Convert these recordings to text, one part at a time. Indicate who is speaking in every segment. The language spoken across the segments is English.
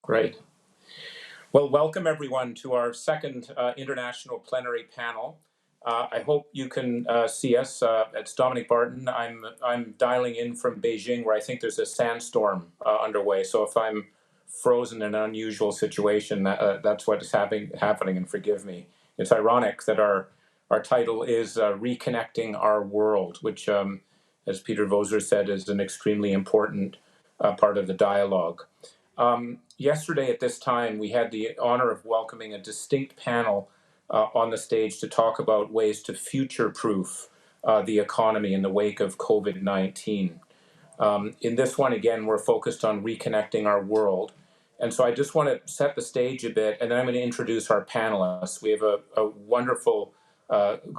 Speaker 1: Great. Well, welcome everyone to our second international plenary panel. I hope you can see us. It's Dominic Barton. I'm dialing in from Beijing, where I think there's a sandstorm underway. So if I'm frozen in an unusual situation, that's what is happening, and forgive me. It's ironic that our title is Reconnecting Our World, which, as Peter Voser said, is an extremely important part of the dialogue. Yesterday at this time, we had the honor of welcoming a distinct panel on the stage to talk about ways to future-proof the economy in the wake of COVID-19. In this one, again, we're focused on reconnecting our world. And so I just want to set the stage a bit, and then I'm going to introduce our panelists. We have a wonderful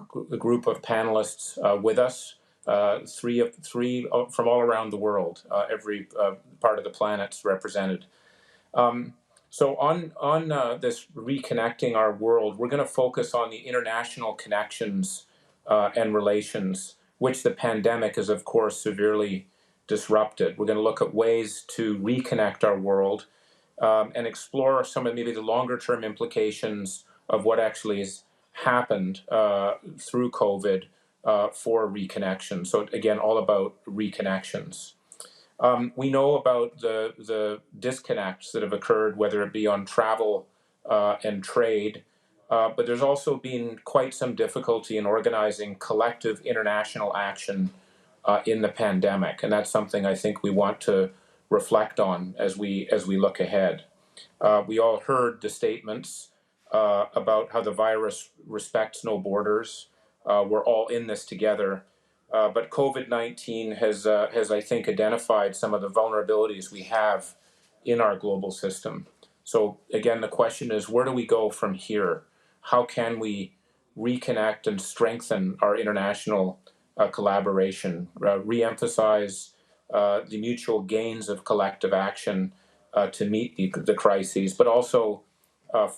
Speaker 1: group of panelists with us, three from all around the world. Every part of the planet's represented. So on this reconnecting our world, we're going to focus on the international connections and relations, which the pandemic has, of course, severely disrupted. We're going to look at ways to reconnect our world and explore some of maybe the longer term implications of what actually has happened through COVID for reconnection. So again, all about reconnections. We know about the disconnects that have occurred, whether it be on travel and trade, but there's also been quite some difficulty in organizing collective international action in the pandemic, and that's something I think we want to reflect on as we look ahead. We all heard the statements about how the virus respects no borders. We're all in this together. But COVID-19 has, I think, identified some of the vulnerabilities we have in our global system. So again, the question is, where do we go from here? How can we reconnect and strengthen our international collaboration, re-emphasize the mutual gains of collective action to meet the crises, but also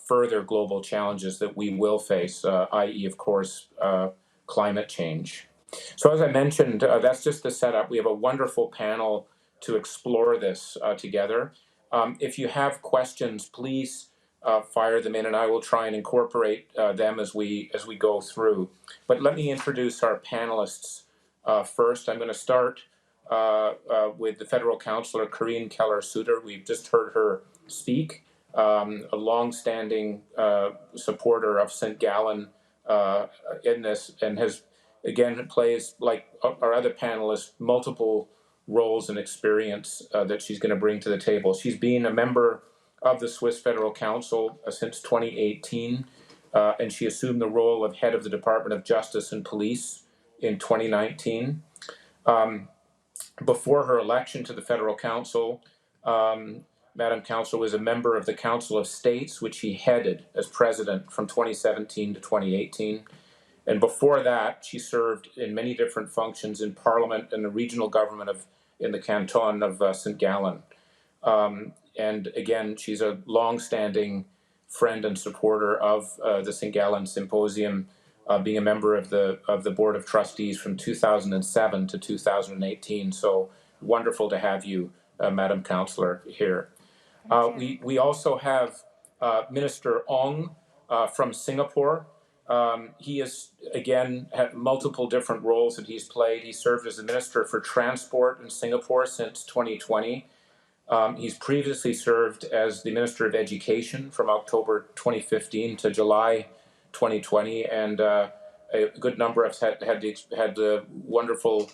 Speaker 1: further global challenges that we will face, i.e., of course, climate change. So as I mentioned, that's just the setup. We have a wonderful panel to explore this together. If you have questions, please fire them in, and I will try and incorporate them as we go through. But let me introduce our panelists first. I'm going to start with the federal councillor, Karin Keller-Sutter. We've just heard her speak, a long-standing supporter of St. Gallen in this, and has again plays, like our other panelists, multiple roles and experience that she's going to bring to the table. She's been a member of the Swiss Federal Council since 2018, and she assumed the role of head of the Department of Justice and Police in 2019. Before her election to the Federal Council, Madam Councillor was a member of the Council of States, which she headed as president from 2017 to 2018. And before that, she served in many different functions in Parliament and the regional government in the canton of St. Gallen. And again, she's a long-standing friend and supporter of the St. Gallen Symposium, being a member of the Board of Trustees from 2007 to 2018. So wonderful to have you, Madam Councillor, here. We also have Minister Ong from Singapore. He has, again, had multiple different roles that he's played. He served as the Minister for Transport in Singapore since 2020. He's previously served as the Minister of Education from October 2015 to July 2020, and a good number of us had the wonderful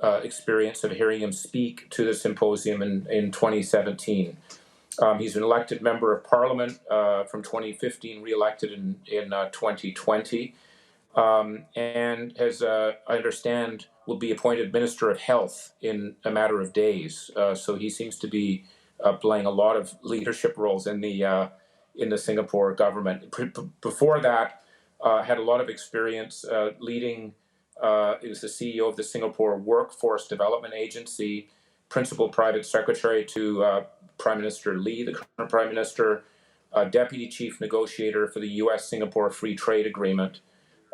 Speaker 1: experience of hearing him speak to the symposium in 2017. He's an elected member of Parliament from 2015, re-elected in 2020, and has, I understand, will be appointed Minister of Health in a matter of days. So he seems to be playing a lot of leadership roles in the Singapore government. Before that, had a lot of experience leading. He was the CEO of the Singapore Workforce Development Agency, Principal Private Secretary to Prime Minister Lee, the current Prime Minister, Deputy Chief Negotiator for the U.S.-Singapore Free Trade Agreement,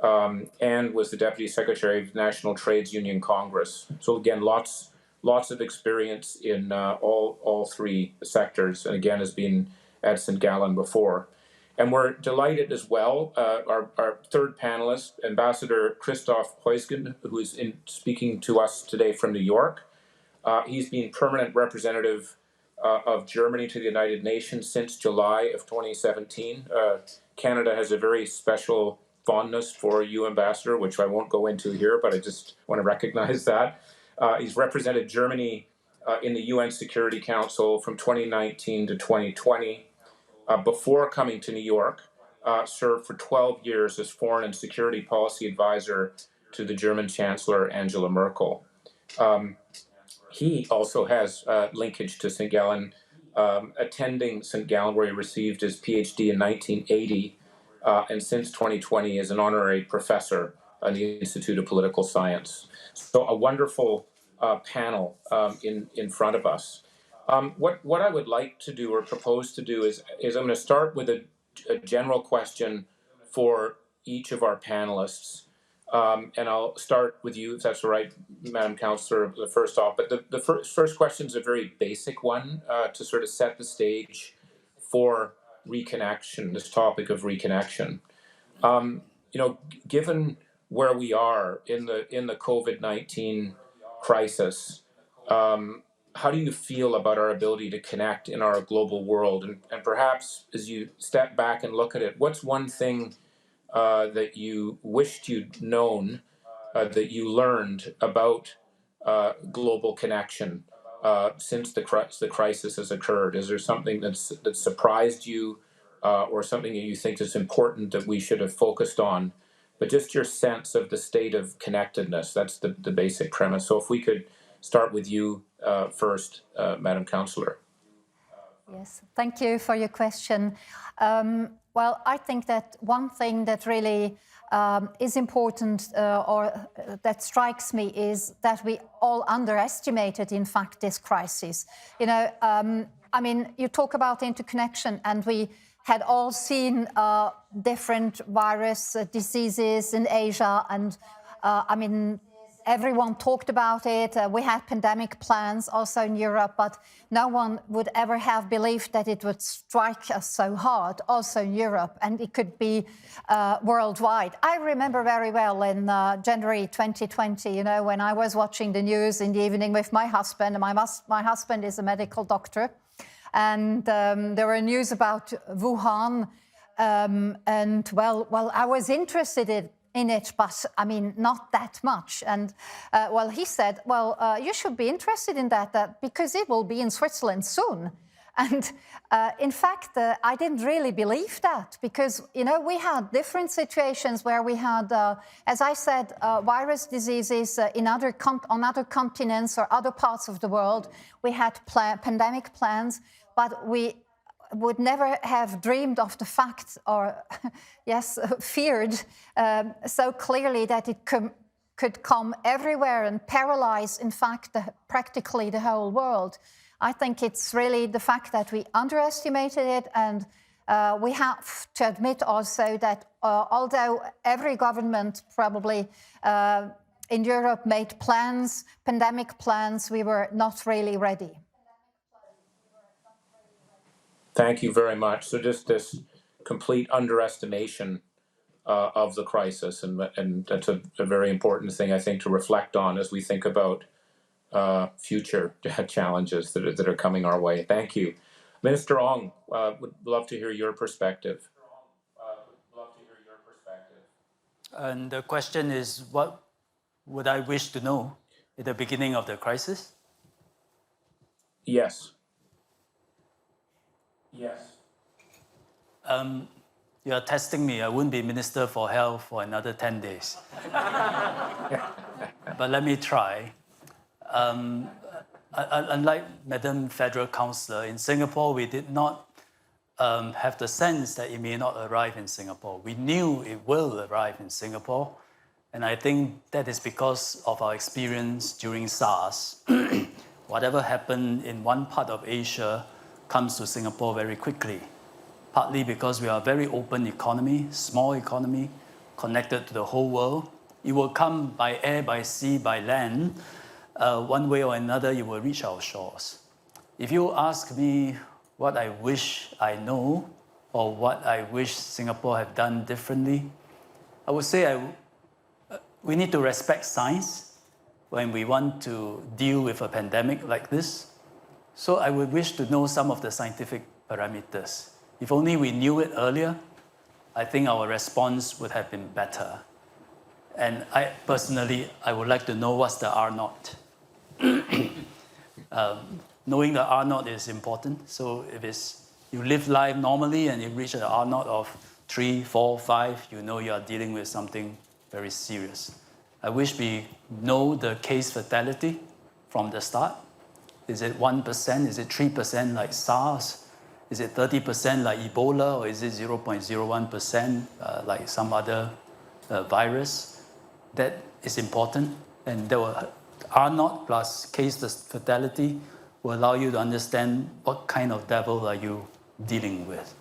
Speaker 1: and was the Deputy Secretary of National Trades Union Congress. So again, lots of experience in all three sectors, and again has been at St. Gallen before. And we're delighted as well, our third panelist, Ambassador Christoph Heusgen, who is speaking to us today from New York. He's been permanent representative of Germany to the United Nations since July of 2017. Canada has a very special fondness for you, Ambassador, which I won't go into here, but I just want to recognize that. He's represented Germany in the UN Security Council from 2019 to 2020. Before coming to New York, served for 12 years as foreign and security policy advisor to the German Chancellor Angela Merkel. He also has linkage to St. Gallen, attending St. Gallen where he received his PhD in 1980, and since 2020 is an honorary professor at the Institute of Political Science. So a wonderful panel in front of us. What I would like to do or propose to do is I'm going to start with a general question for each of our panelists. And I'll start with you, if that's all right, Madam Councillor, the first off. But the first question is a very basic one to sort of set the stage for reconnection, this topic of reconnection. Given where we are in the COVID-19 crisis, how do you feel about our ability to connect in our global world? And perhaps as you step back and look at it, what's one thing that you wished you'd known, that you learned about global connection since the crisis has occurred? Is there something that surprised you or something that you think is important that we should have focused on? But just your sense of the state of connectedness, that's the basic premise. So if we could start with you first, Madam Councillor.
Speaker 2: Yes, thank you for your question. Well, I think that one thing that really is important or that strikes me is that we all underestimated, in fact, this crisis. I mean, you talk about interconnection, and we had all seen different virus diseases in Asia, and I mean, everyone talked about it. We had pandemic plans also in Europe, but no one would ever have believed that it would strike us so hard, also in Europe, and it could be worldwide. I remember very well in January 2020, when I was watching the news in the evening with my husband. My husband is a medical doctor, and there were news about Wuhan, and well, I was interested in it, but I mean, not that much. And well, he said, well, you should be interested in that because it will be in Switzerland soon. And in fact, I didn't really believe that because, we had different situations where we had, as I said, virus diseases on other continents or other parts of the world. We had pandemic plans, but we would never have dreamed of the fact or, yes, feared so clearly that it could come everywhere and paralyze, in fact, practically the whole world. I think it's really the fact that we underestimated it, and we have to admit also that although every government probably in Europe made plans, pandemic plans, we were not really ready.
Speaker 1: Thank you very much. So just this complete underestimation of the crisis, and that's a very important thing, I think, to reflect on as we think about future challenges that are coming our way. Thank you. Minister Ong, would love to hear your perspective.
Speaker 3: And the question is, what would I wish to know at the beginning of the crisis?
Speaker 1: Yes.
Speaker 3: You are testing me. I wouldn't be Minister for Health for another 10 days. But let me try. Unlike Madam Federal Councillor, in Singapore, we did not have the sense that it may not arrive in Singapore. We knew it will arrive in Singapore. And I think that is because of our experience during SARS. Whatever happened in one part of Asia comes to Singapore very quickly, partly because we are a very open economy, small economy, connected to the whole world. It will come by air, by sea, by land. One way or another, it will reach our shores. If you ask me what I wish I know or what I wish Singapore have done differently, I would say we need to respect science when we want to deal with a pandemic like this. So I would wish to know some of the scientific parameters. If only we knew it earlier, I think our response would have been better. And I would like to know what's the R0. Knowing the R0 is important. So if you live life normally and you reach an R0 of 3, 4, 5, you know you are dealing with something very serious. I wish we know the case fatality from the start. Is it 1%? Is it 3% like SARS? Is it 30% like Ebola? Or is it 0.01% like some other virus? That is important. And there were R0 plus case fatality will allow you to understand what kind of devil are you dealing with.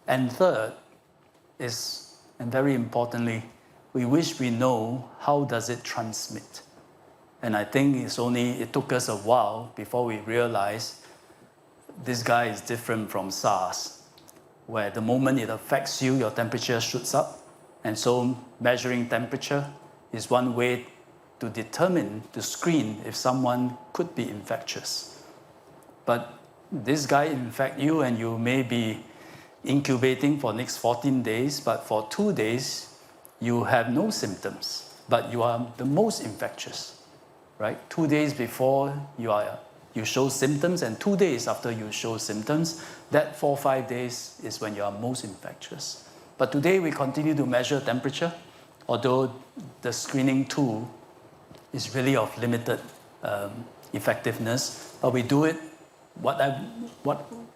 Speaker 3: And third is, and very importantly, we wish we know how does it transmit. And I think it took us a while before we realized this guy is different from SARS, where the moment it affects you, your temperature shoots up. And so measuring temperature is one way to determine, to screen if someone could be infectious. But this guy infect you and you may be incubating for next 14 days, but for 2 days, you have no symptoms, but you are the most infectious, right? 2 days before you show symptoms and 2 days after you show symptoms, that 4 or 5 days is when you are most infectious. But today we continue to measure temperature, although the screening tool is really of limited effectiveness, but we do it,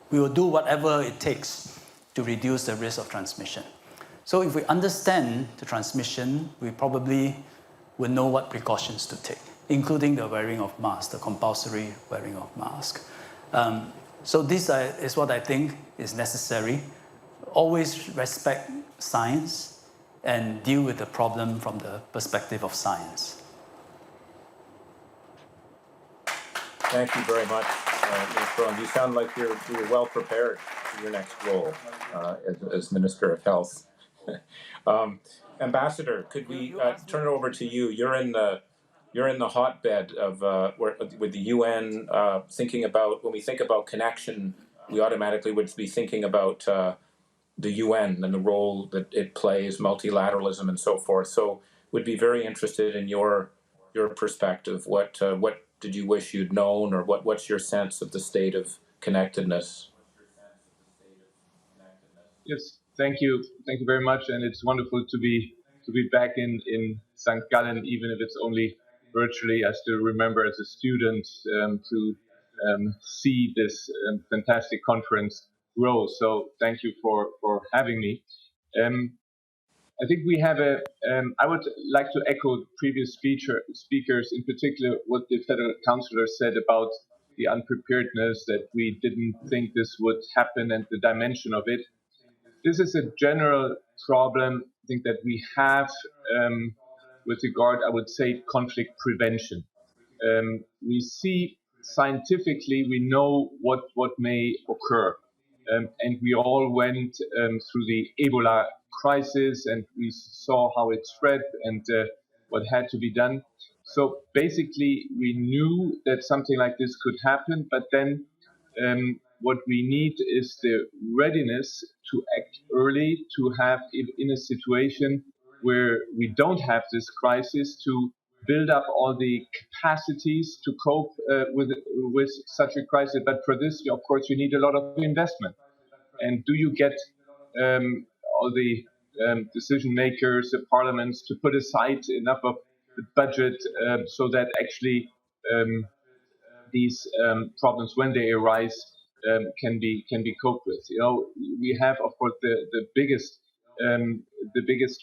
Speaker 3: we will do whatever it takes to reduce the risk of transmission. So if we understand the transmission, we probably will know what precautions to take, including the wearing of masks, the compulsory wearing of masks. So this is what I think is necessary. Always respect science and deal with the problem from the perspective of science.
Speaker 1: Thank you very much, Ms. Brown. You sound like you're well prepared for your next role as Minister of Health. Ambassador, could we turn it over to you? You're in the hotbed of with the UN. Thinking about, when we think about connection, we automatically would be thinking about the UN and the role that it plays, multilateralism and so forth. So, would be very interested in your perspective. What did you wish you'd known, or what's your sense of the state of connectedness?
Speaker 4: Yes, thank you very much, and it's wonderful to be back in St. Gallen, even if it's only virtually. I still remember as a student to see this fantastic conference grow. So thank you for having me. I think we have I would like to echo previous speakers, in particular what the Federal Councillor said about the unpreparedness, that we didn't think this would happen and the dimension of it. This is a general problem, I think, that we have with regard, I would say, conflict prevention. We see scientifically, we know what may occur. And we all went through the Ebola crisis, and we saw how it spread and what had to be done. So basically, we knew that something like this could happen, but then what we need is the readiness to act early, to have, in a situation where we don't have this crisis, to build up all the capacities to cope with such a crisis. But for this, of course, you need a lot of investment. And do you get all the decision makers, the parliaments, to put aside enough of the budget so that actually these problems, when they arise, can be coped with? You know, we have, of course, the biggest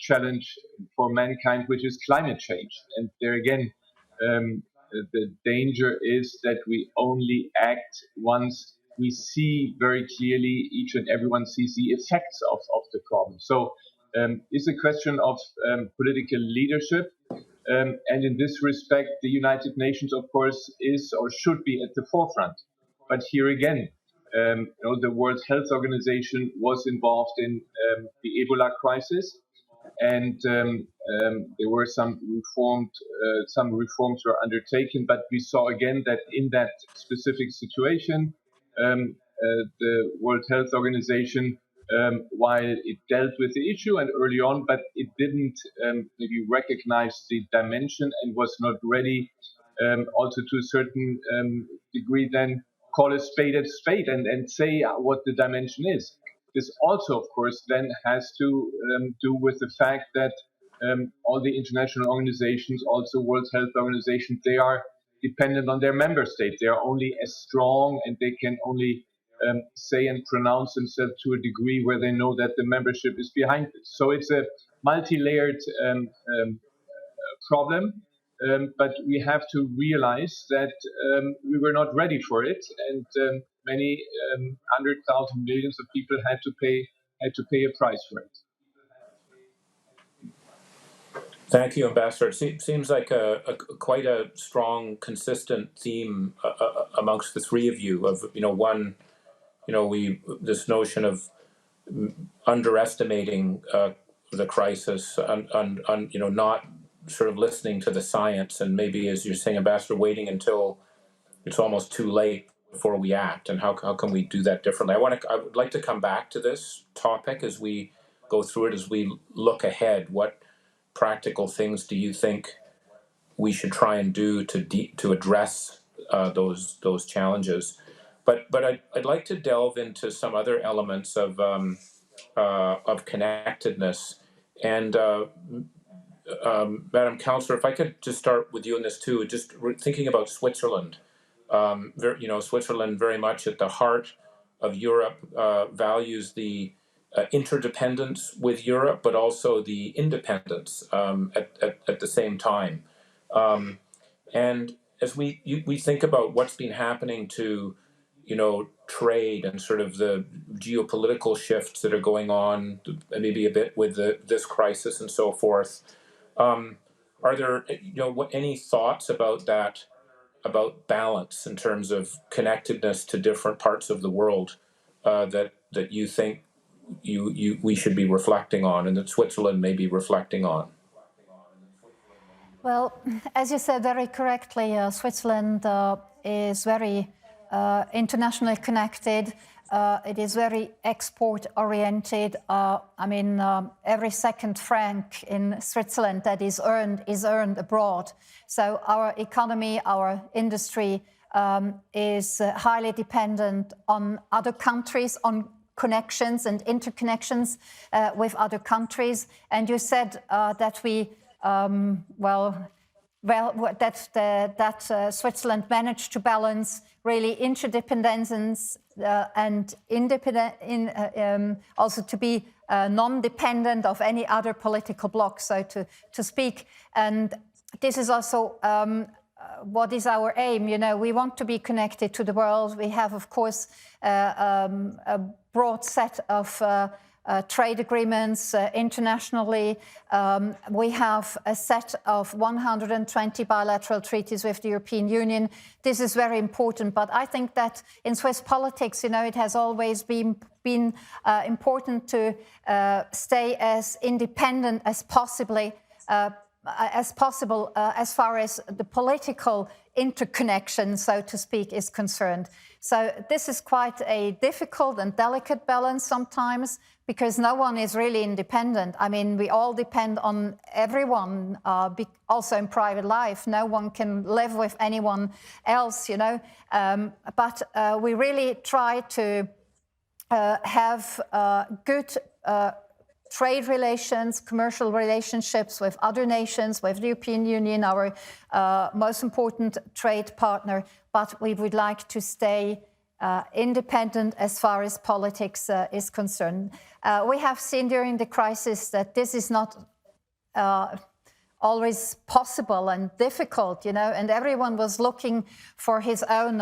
Speaker 4: challenge for mankind, which is climate change. And there again, the danger is that we only act once we see very clearly, each and everyone sees the effects of the problem. So it's a question of political leadership. And in this respect, the United Nations, of course, is or should be at the forefront. But here again, The World Health Organization was involved in the Ebola crisis, and there were some reforms were undertaken, but we saw again that in that specific situation, the World Health Organization, while it dealt with the issue and early on, but it didn't maybe recognize the dimension and was not ready also to a certain degree then call a spade and say what the dimension is. This also, of course, then has to do with the fact that all the international organizations, also World Health Organization, they are dependent on their member states. They are only as strong, and they can only say and pronounce themselves to a degree where they know that the membership is behind it. So it's a multi-layered problem. But we have to realize that we were not ready for it, and many 100,000 millions of people had to pay a price for it.
Speaker 1: Thank you, Ambassador. It seems like quite a strong, consistent theme amongst the three of you. Of one, this notion of underestimating the crisis, and not sort of listening to the science, and maybe, as you're saying, Ambassador, waiting until it's almost too late before we act, and how can we do that differently? I would like to come back to this topic as we go through it, as we look ahead. What practical things do you think we should try and do to address those challenges? But I'd like to delve into some other elements of connectedness. And Madam Councillor, if I could just start with you on this too, just thinking about Switzerland. Switzerland very much at the heart of Europe, values the interdependence with Europe, but also the independence at the same time. And as we think about what's been happening to trade and sort of the geopolitical shifts that are going on, maybe a bit with this crisis and so forth, are there any thoughts about that, about balance in terms of connectedness to different parts of the world that you think we should be reflecting on, and that Switzerland may be reflecting on?
Speaker 2: Well, as you said very correctly, Switzerland is very internationally connected. It is very export-oriented. Every second franc in Switzerland that is earned abroad. So our economy, our industry is highly dependent on other countries, on connections and interconnections with other countries. And you said that Switzerland managed to balance really interdependence and also to be non-dependent of any other political bloc, so to speak. And this is also what is our aim. We want to be connected to the world. We have, of course, a broad set of trade agreements internationally. We have a set of 120 bilateral treaties with the European Union. This is very important, but I think that in Swiss politics, it has always been important to stay as independent as possible as far as the political interconnection, so to speak, is concerned. So this is quite a difficult and delicate balance sometimes, because no one is really independent. We all depend on everyone, also in private life. No one can live with anyone else, But we really try to have good trade relations, commercial relationships with other nations, with the European Union, our most important trade partner, but we would like to stay independent as far as politics is concerned. We have seen during the crisis that this is not always possible and difficult, and everyone was looking for his own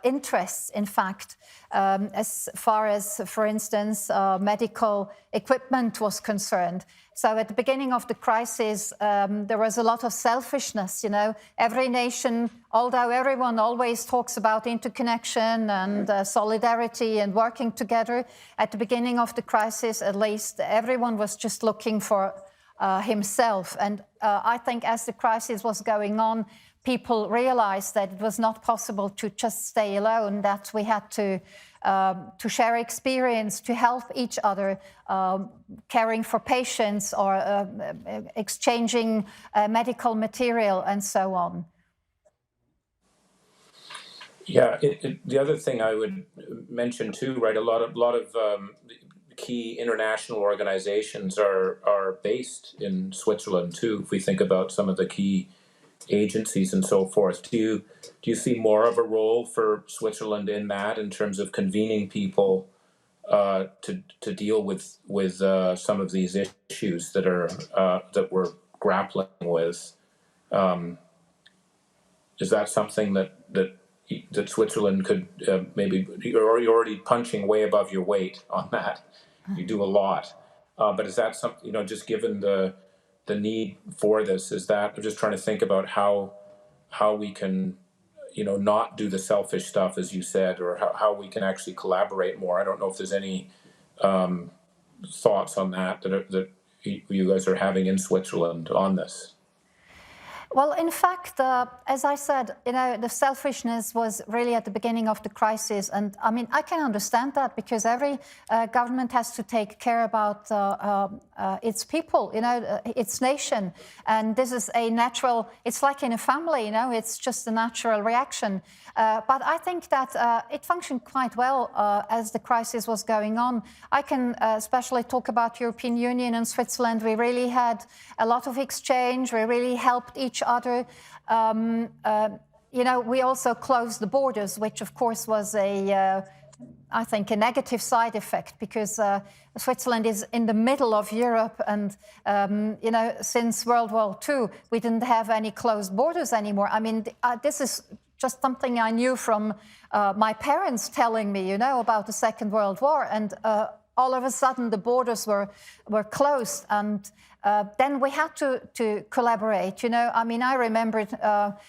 Speaker 2: interests, in fact, as far as, for instance, medical equipment was concerned. So at the beginning of the crisis, there was a lot of selfishness, Every nation, although everyone always talks about interconnection and solidarity and working together, at the beginning of the crisis, at least, everyone was just looking for himself. And I think as the crisis was going on, people realized that it was not possible to just stay alone, that we had to share experience, to help each other, caring for patients or exchanging medical material and so on.
Speaker 1: Yeah, the other thing I would mention too, right? A lot of key international organizations are based in Switzerland too. If we think about some of the key agencies and so forth, do you see more of a role for Switzerland in that, in terms of convening people to deal with some of these issues that we're grappling with? Is that something that Switzerland could maybe? You're already punching way above your weight on that. You do a lot, but is that something, just given the need for this? Is that, I'm just trying to think about how we can, not do the selfish stuff, as you said, or how we can actually collaborate more. I don't know if there's any thoughts on that you guys are having in Switzerland on this.
Speaker 2: Well, in fact, as I said, the selfishness was really at the beginning of the crisis. And I mean, I can understand that, because every government has to take care about its people, its nation. And this is a natural, it's like in a family, it's just a natural reaction. But I think that it functioned quite well as the crisis was going on. I can especially talk about European Union and Switzerland. We really had a lot of exchange. We really helped each other. We also closed the borders, which of course was I think a negative side effect, because Switzerland is in the middle of Europe, and since World War II, we didn't have any closed borders anymore. I mean, this is just something I knew from my parents telling me, about the Second World War, and all of a sudden the borders were closed, and then we had to collaborate. I mean, I remembered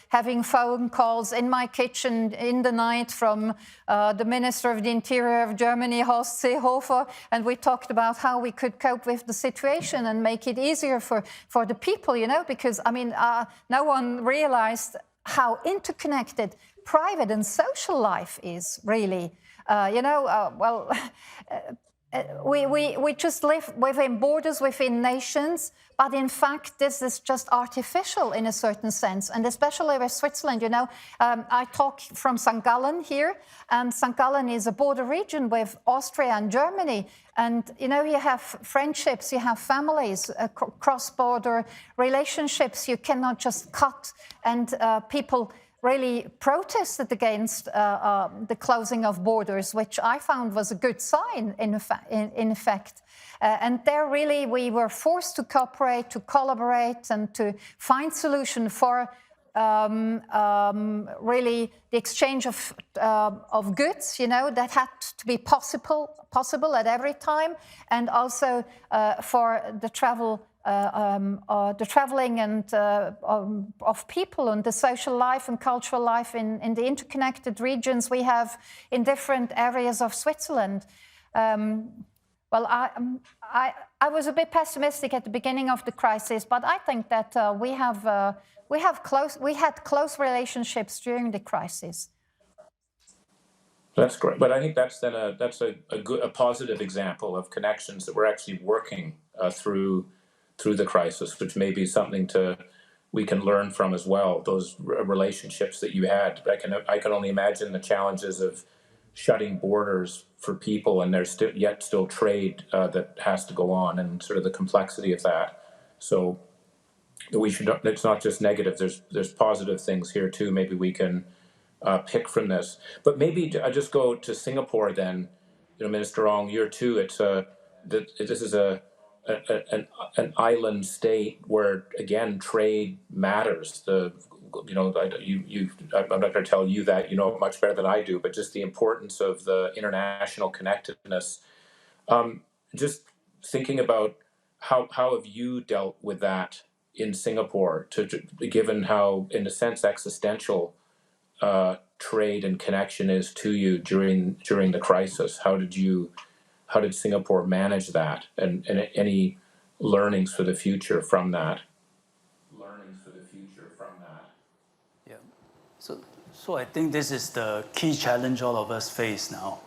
Speaker 2: having phone calls in my kitchen in the night from the Minister of the Interior of Germany, Horst Seehofer, and we talked about how we could cope with the situation and make it easier for the people, because, I mean, no one realized how interconnected private and social life is, really. We just live within borders, within nations, but in fact, this is just artificial in a certain sense, and especially with Switzerland. I talk from St. Gallen here, and St. Gallen is a border region with Austria and Germany, and you have friendships, you have families, cross-border relationships. You cannot just cut, and people really protested against the closing of borders, which I found was a good sign, in effect. And there really we were forced to cooperate, to collaborate, and to find solution for really the exchange of goods, that had to be possible at every time, and also for the traveling and of people, and the social life and cultural life in the interconnected regions we have in different areas of Switzerland. Well, I was a bit pessimistic at the beginning of the crisis, but I think that we had close relationships during the crisis.
Speaker 1: That's great, but I think that's then a positive example of connections that we're actually working through the crisis, which may be something we can learn from as well. Those relationships that you had, I can only imagine the challenges of shutting borders for people, and there's still trade that has to go on, and sort of the complexity of that. So it's not just negative. There's positive things here too. Maybe we can pick from this. But maybe I just go to Singapore then. Minister Ong, year two. This is an island state where, again, trade matters. I'm not going to tell you that, you know it much better than I do, but just the importance of the international connectedness. Just thinking about how have you dealt with that in Singapore, given how, in a sense, existential trade and connection is to you during the crisis. How did Singapore manage that, and any learnings for the future from that?
Speaker 3: Yeah. So I think this is the key challenge all of us face now.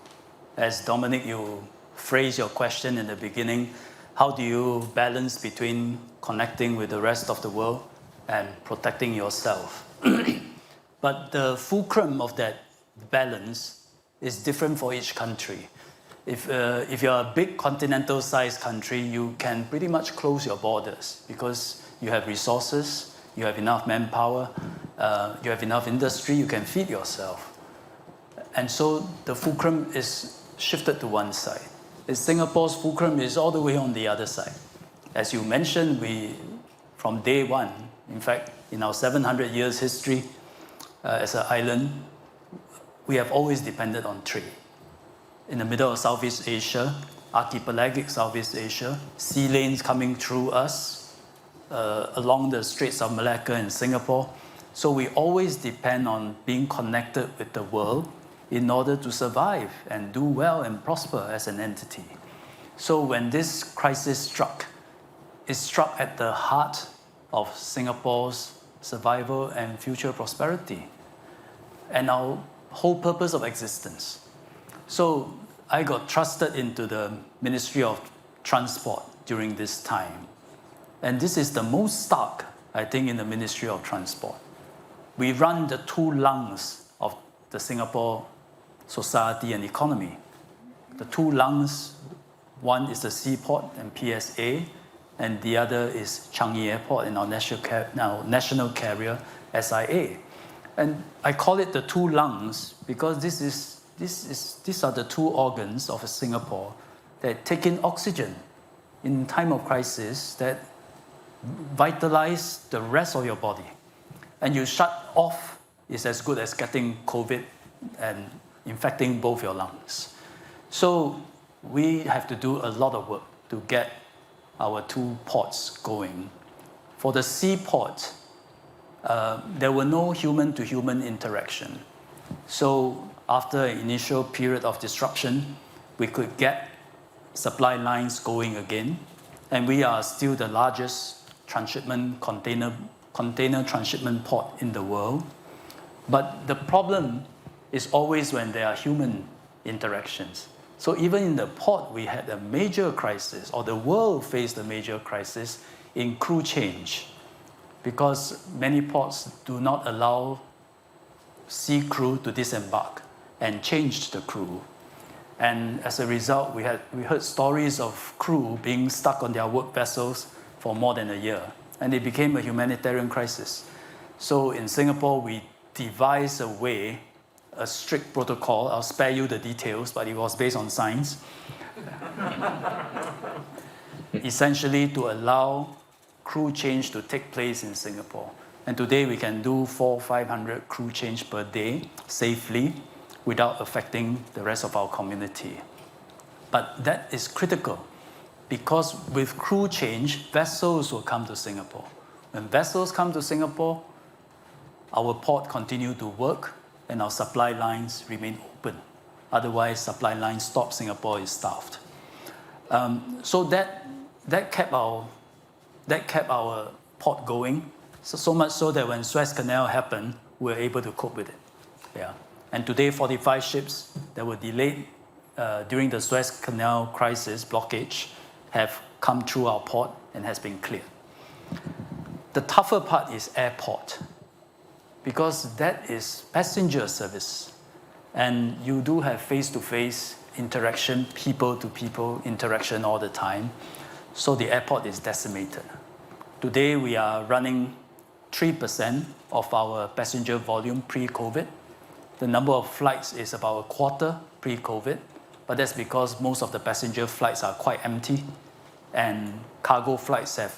Speaker 3: As Dominic, you phrased your question in the beginning, how do you balance between connecting with the rest of the world and protecting yourself? But the fulcrum of that balance is different for each country. If you're a big continental-sized country, you can pretty much close your borders because you have resources, you have enough manpower, you have enough industry, you can feed yourself. And so the fulcrum is shifted to one side. Singapore's fulcrum is all the way on the other side. As you mentioned, from day one, in fact, in our 700 years history as an island, we have always depended on trade. In the middle of Southeast Asia, archipelagic Southeast Asia, sea lanes coming through us, along the Straits of Malacca and Singapore. So we always depend on being connected with the world in order to survive and do well and prosper as an entity. So when this crisis struck, it struck at the heart of Singapore's survival and future prosperity, and our whole purpose of existence. So I got trusted into the Ministry of Transport during this time. And this is the most stark, I think, in the Ministry of Transport. We run the two lungs of the Singapore society and economy. The two lungs, one is the seaport and PSA, and the other is Changi Airport and our national carrier, SIA. And I call it the two lungs because these are the two organs of Singapore that take in oxygen in time of crisis, that vitalize the rest of your body. And you shut off is as good as getting COVID and infecting both your lungs. So we have to do a lot of work to get our two ports going. For the seaport, there were no human-to-human interaction. So after an initial period of disruption, we could get supply lines going again, and we are still the largest container transshipment port in the world. But the problem is always when there are human interactions. So even in the port, we had a major crisis, or the world faced a major crisis in crew change, because many ports do not allow sea crew to disembark and change the crew. And as a result, we heard stories of crew being stuck on their work vessels for more than a year, and it became a humanitarian crisis. So in Singapore, we devised a strict protocol. I'll spare you the details, but it was based on science. Essentially to allow crew change to take place in Singapore. And today we can do 400-500 crew change per day safely without affecting the rest of our community. But that is critical because with crew change, vessels will come to Singapore. When vessels come to Singapore, our port continue to work and our supply lines remain open. Otherwise, supply lines stop, Singapore is starved. So that kept our port going, so much so that when Suez Canal happened, we were able to cope with it. Yeah. And today, 45 ships that were delayed during the Suez Canal crisis blockage have come through our port and has been cleared. The tougher part is airport, because that is passenger service. And you do have face-to-face interaction, people-to-people interaction all the time. So the airport is decimated. Today, we are running 3% of our passenger volume pre-COVID. The number of flights is about a quarter pre-COVID, but that's because most of the passenger flights are quite empty, and cargo flights have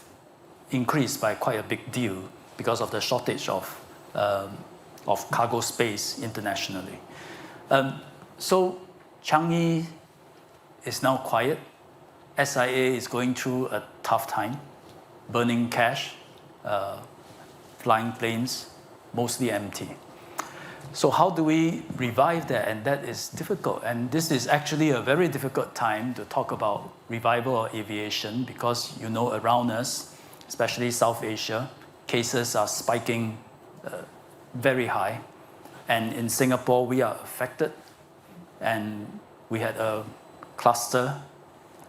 Speaker 3: increased by quite a big deal because of the shortage of cargo space internationally. So Changi is now quiet. SIA is going through a tough time, burning cash, flying planes, mostly empty. So how do we revive that? And that is difficult. And this is actually a very difficult time to talk about revival of aviation because, you know, around us, especially South Asia, cases are spiking very high. And in Singapore, we are affected. And we had a cluster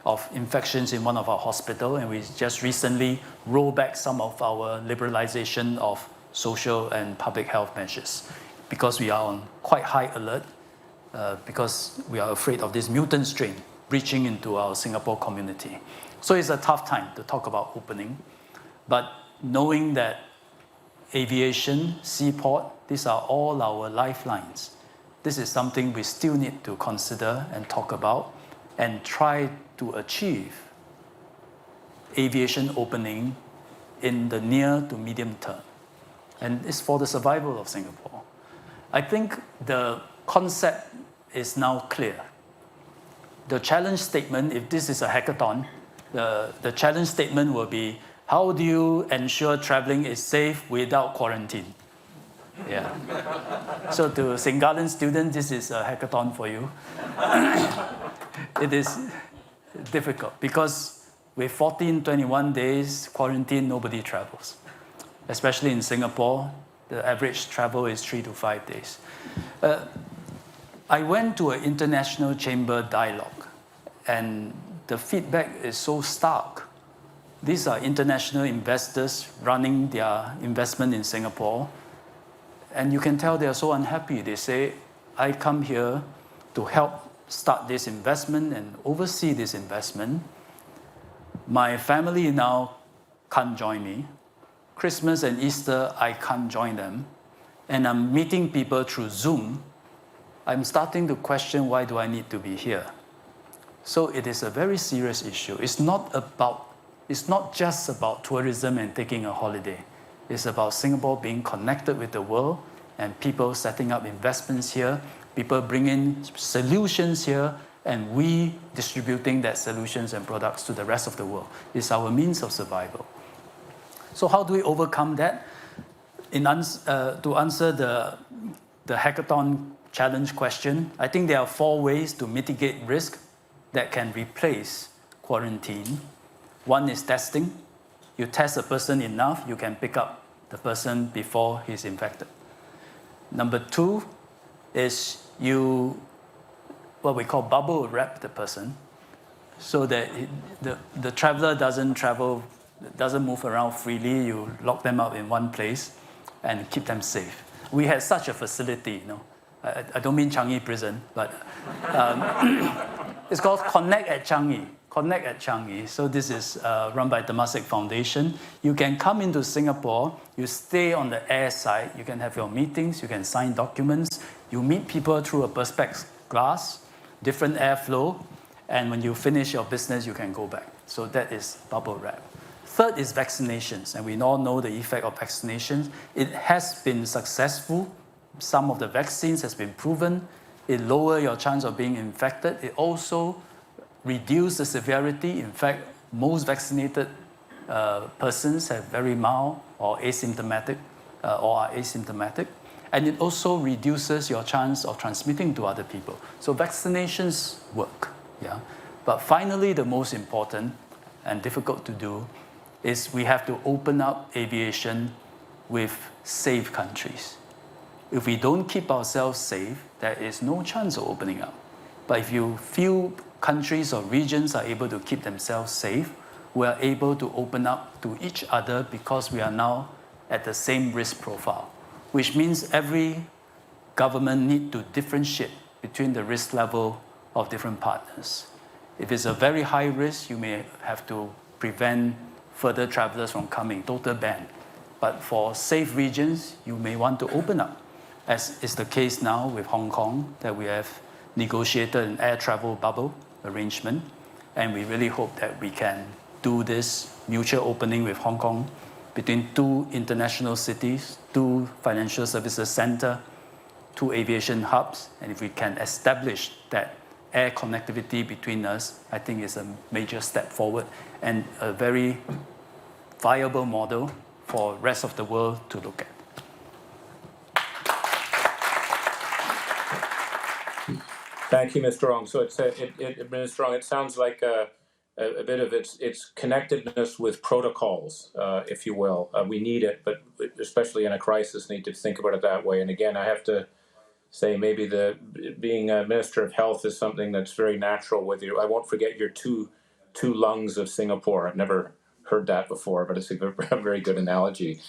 Speaker 3: of infections in one of our hospitals, and we just recently rolled back some of our liberalization of social and public health measures because we are on quite high alert because we are afraid of this mutant strain breaching into our Singapore community. So it's a tough time to talk about opening, but knowing that aviation, seaport, these are all our lifelines. This is something we still need to consider and talk about and try to achieve aviation opening in the near to medium term. And it's for the survival of Singapore. I think the concept is now clear. The challenge statement, if this is a hackathon, the challenge statement will be, how do you ensure traveling is safe without quarantine? Yeah. So to St. Gallen students, this is a hackathon for you. It is difficult because with 14, 21 days quarantine, nobody travels. Especially in Singapore, the average travel is 3 to 5 days. I went to an international chamber dialogue, and the feedback is so stark. These are international investors running their investment in Singapore, and you can tell they are so unhappy. They say, I come here to help start this investment and oversee this investment. My family now can't join me. Christmas and Easter, I can't join them. And I'm meeting people through Zoom. I'm starting to question, why do I need to be here? So it is a very serious issue. It's not just about tourism and taking a holiday. It's about Singapore being connected with the world and people setting up investments here, people bringing solutions here, and we distributing that solutions and products to the rest of the world. It's our means of survival. So how do we overcome that? To answer the hackathon challenge question, I think there are 4 ways to mitigate risk that can replace quarantine. One is testing. You test a person enough, you can pick up the person before he's infected. Number 2 is what we call bubble wrap the person so that the traveler doesn't move around freely. You lock them up in one place and keep them safe. We had such a facility, I don't mean Changi prison, but it's called Connect at Changi. Connect at Changi. So this is run by Temasek Foundation. You can come into Singapore, you stay on the air side, you can have your meetings, you can sign documents, you meet people through a perspex glass, different airflow, and when you finish your business, you can go back. So that is bubble wrap. Third is vaccinations, and we all know the effect of vaccinations. It has been successful. Some of the vaccines has been proven. It lowers your chance of being infected. It also reduces the severity. In fact, most vaccinated persons have very mild or asymptomatic or are asymptomatic. And it also reduces your chance of transmitting to other people. So vaccinations work. Yeah. But finally, the most important and difficult to do is we have to open up aviation with safe countries. If we don't keep ourselves safe, there is no chance of opening up. But if you feel countries or regions are able to keep themselves safe, we are able to open up to each other because we are now at the same risk profile, which means every government needs to differentiate between the risk level of different partners. If it's a very high risk, you may have to prevent further travelers from coming, total ban. But for safe regions, you may want to open up, as is the case now with Hong Kong, that we have negotiated an air travel bubble arrangement, and we really hope that we can do do this mutual opening with Hong Kong between two international cities, two financial services center, two aviation hubs, and if we can establish that air connectivity between us, I think it's a major step forward and a very viable model for the rest of the world to look at.
Speaker 1: Thank you, Mr. Ong. So Minister Ong, it sounds like a bit of it's connectedness with protocols, if you will. We need it, but especially in a crisis, need to think about it that way. And again, I have to say maybe being a Minister of Health is something that's very natural with you. I won't forget your two lungs of Singapore. I've never heard that before, but it's a very good analogy.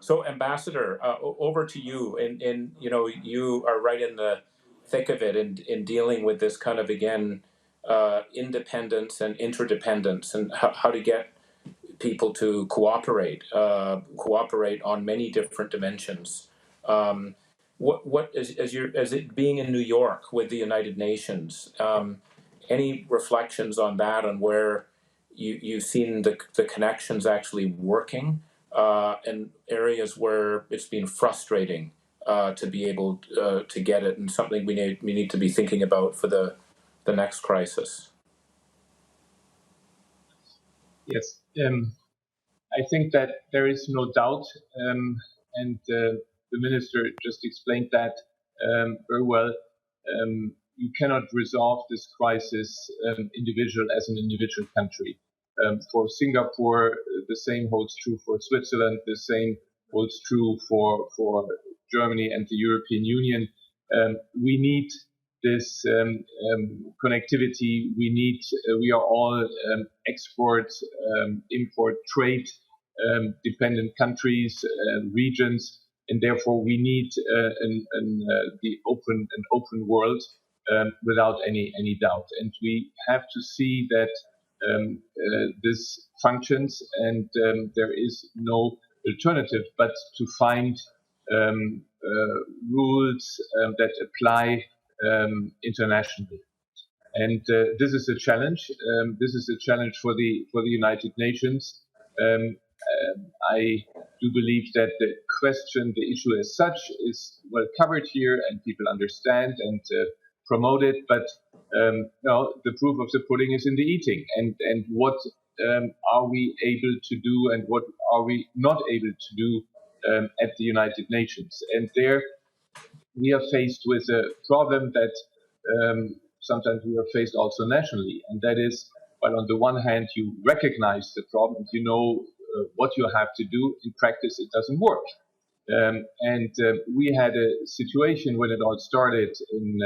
Speaker 1: So, Ambassador, over to you. And you are right in the thick of it in dealing with this kind of, again, independence and interdependence, and how to get people to cooperate on many different dimensions. What as it being in New York with the United Nations, any reflections on that, on where you've seen the connections actually working, and areas where it's been frustrating to be able to get it, and something we need to be thinking about for the next crisis?
Speaker 4: Yes, I think that there is no doubt, and the Minister just explained that very well. You cannot resolve this crisis as an individual country. For Singapore, the same holds true for Switzerland, the same holds true for Germany and the European Union. We need this connectivity. We are all export, import, trade dependent countries, regions, and therefore we need the open world without any doubt. And we have to see that this functions, and there is no alternative but to find rules that apply internationally. And this is a challenge. This is a challenge for the United Nations. I do believe that the issue as such is well covered here, and people understand and promote it. But the proof of the pudding is in the eating. And what are we able to do, and what are we not able to do at the United Nations? And there we are faced with a problem that sometimes we are faced also nationally, and that is, while on the one hand you recognize the problem, you know what you have to do. In practice, it doesn't work. We had a situation when it all started in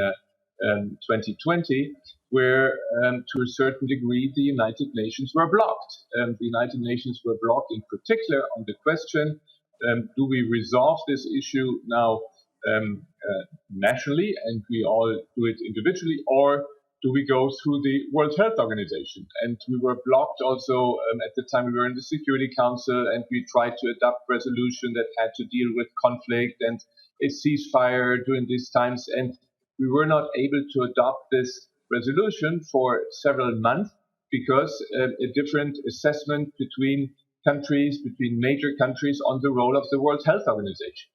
Speaker 4: 2020, where to a certain degree the United Nations were blocked. The United Nations were blocked in particular on the question, do we resolve this issue now nationally, and we all do it individually, or do we go through the World Health Organization? And we were blocked also at the time we were in the Security Council, and we tried to adopt resolution that had to deal with conflict and a ceasefire during these times, and we were not able to adopt this resolution for several months because a different assessment between countries, between major countries on the role of the World Health Organization.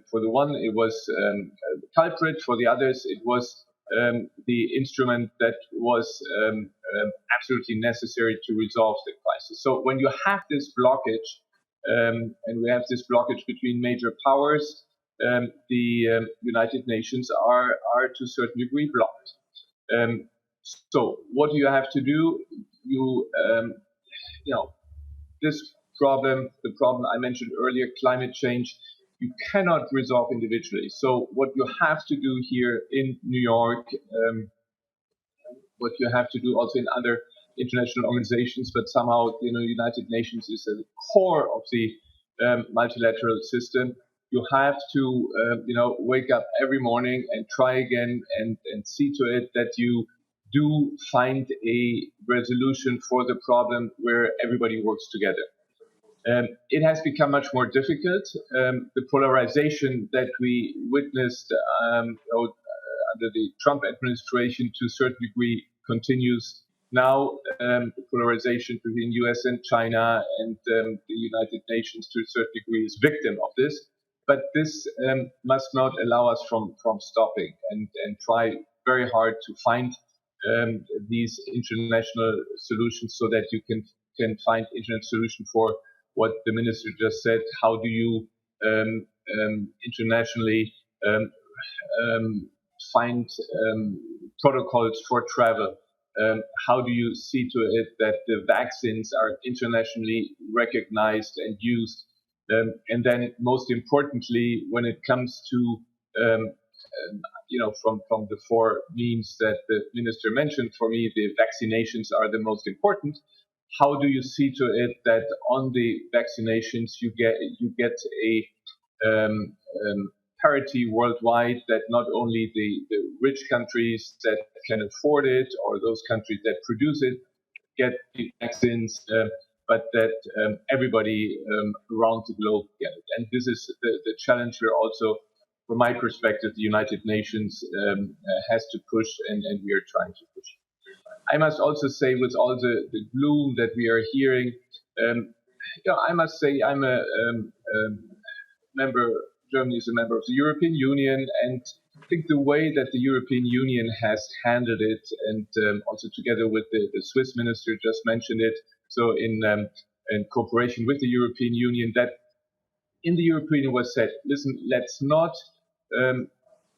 Speaker 4: For the one, it was the culprit. For the others, it was the instrument that was absolutely necessary to resolve the crisis. So when you have this blockage, and we have this blockage between major powers, the United Nations are to a certain degree blocked. So what do you have to do? This problem, the problem I mentioned earlier, climate change, you cannot resolve individually. So what you have to do here in New York, what you have to do also in other international organizations, but somehow, United Nations is at the core of the multilateral system. You have to, wake up every morning and try again and see to it that you do find a resolution for the problem where everybody works together. It has become much more difficult. The polarization that we witnessed under the Trump administration to a certain degree continues Now, the polarization between US and China and the United Nations to a certain degree is victim of this. But this must not allow us from stopping and try very hard to find these international solutions so that you can find international solution for what the minister just said. How do you internationally find protocols for travel? How do you see to it that the vaccines are internationally recognized and used? And then, most importantly, when it comes to from the four means that the minister mentioned, for me, the vaccinations are the most important. How do you see to it that on the vaccinations you get a parity worldwide, that not only the rich countries that can afford it or those countries that produce it get the vaccines, but that everybody around the globe get it. And this is the challenge we're also, from my perspective, the United Nations has to push, and we are trying to push. I must also say, with all the gloom that we are hearing, I must say I'm a member. Germany is a member of the European Union, and I think the way that the European Union has handled it, and also together with the Swiss minister just mentioned it, so in cooperation with the European Union, that in the European Union was said, listen, let's not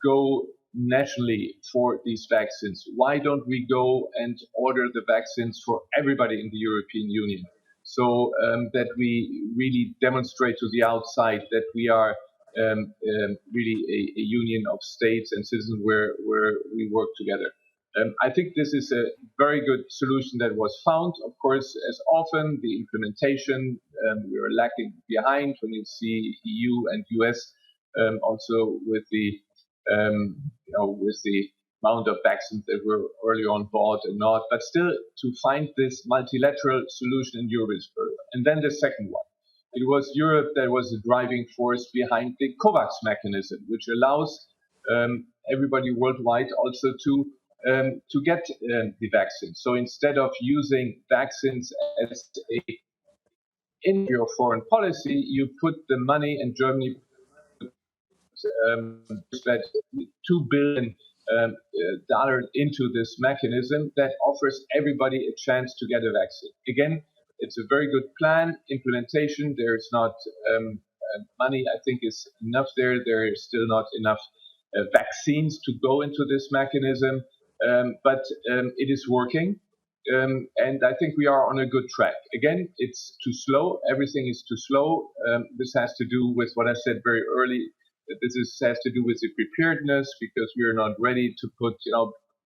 Speaker 4: go nationally for these vaccines. Why don't we go and order the vaccines for everybody in the European Union? So that we really demonstrate to the outside that we are really a union of states and citizens where we work together. I think this is a very good solution that was found. Of course, as often, the implementation, we are lacking behind when you see EU and US also with the with the amount of vaccines that were early on bought and not, but still to find this multilateral solution in Europe is further. And then the second one. It was Europe that was the driving force behind the COVAX mechanism, which allows everybody worldwide also to get the vaccine. So instead of using vaccines as in your foreign policy, you put the money, and Germany spent $2 billion into this mechanism that offers everybody a chance to get a vaccine. Again, it's a very good plan. Implementation, there's not money, I think, is enough there. There is still not enough vaccines to go into this mechanism, but it is working. And I think we are on a good track. Again, it's too slow. Everything is too slow. This has to do with what I said very early. Has to do with the preparedness, because we are not ready to put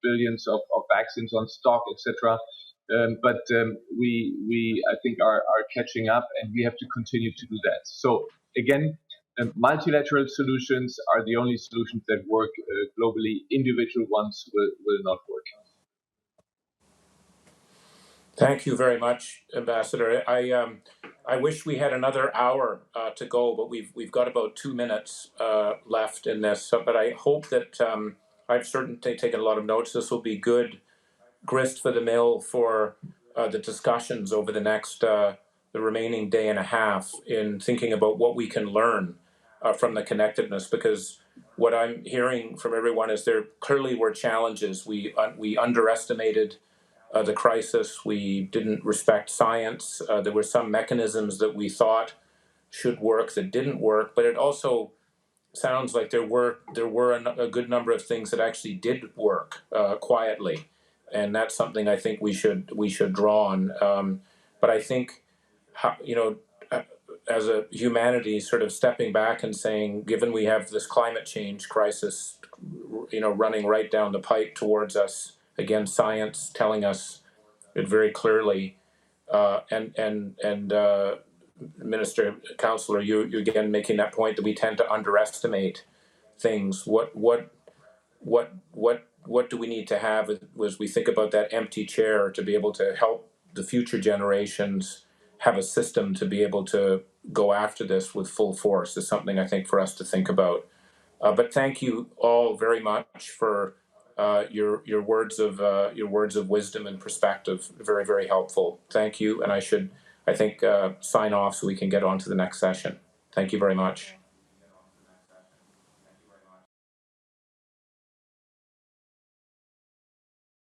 Speaker 4: billions of vaccines on stock, etc. But we I think are catching up, and we have to continue to do that. So again, multilateral solutions are the only solutions that work globally. Individual ones will not work.
Speaker 1: Thank you very much, Ambassador. I wish we had another hour to go, but we've got about 2 minutes left in this. So, but I hope that I've certainly taken a lot of notes. This will be good grist for the mill for the discussions over the next the remaining day and a half in thinking about what we can learn from the connectedness. Because what I'm hearing from everyone is there clearly were challenges. We underestimated the crisis. We didn't respect science. There were some mechanisms that we thought should work that didn't work, but it also sounds like there were a good number of things that actually did work quietly, and that's something I think we should draw on. But I think, as a humanity, sort of stepping back and saying, given we have this climate change crisis, running right down the pipe towards us. Again, science telling us it very clearly, and Minister, Councillor, you again making that point that we tend to underestimate things. What do we need to have as we think about that empty chair to be able to help the future generations have a system to be able to go after this with full force is something I think for us to think about. But thank you all very much for your words of wisdom and perspective. Very, very helpful. Thank you. And I think sign off so we can get on to the next session. Thank you very much.